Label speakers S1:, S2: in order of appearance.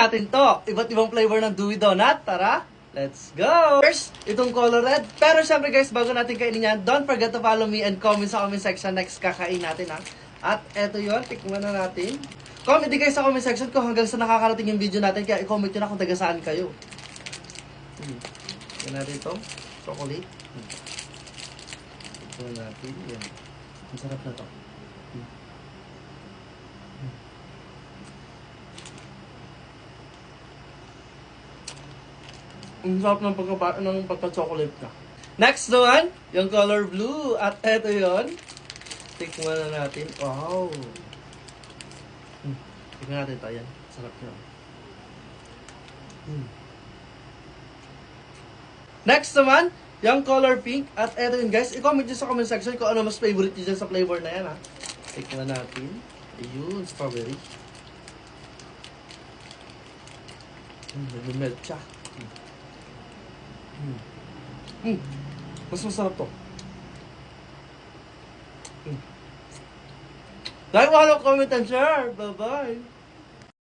S1: natin to. Iba't ibang flavor ng Dewy Donut. Tara, let's go! First, itong color red. Pero syempre guys, bago natin kainin yan, don't forget to follow me and comment sa comment section next kakain natin ha. At eto yun, tikman na natin. Comment din guys sa comment section kung hanggang sa nakakarating yung video natin. Kaya i-comment nyo na kung taga saan kayo. Yan natin ito. Chocolate. Tikman natin. Yan. Ang sarap na to. Ang sarap ng pagka-chocolate na. Next naman, yung color blue. At eto yun. Tikman na natin. Wow. Tikman natin ito. Ayan. Sarap nyo. Next naman, yung color pink. At eto yun guys. I-comment nyo sa comment section kung ano mas favorite nyo dyan sa flavor na yan ha. Tikman natin. Ayun. Strawberry. Nag-melt siya. Mas masarap to. Like, follow, comment, and share. Bye-bye.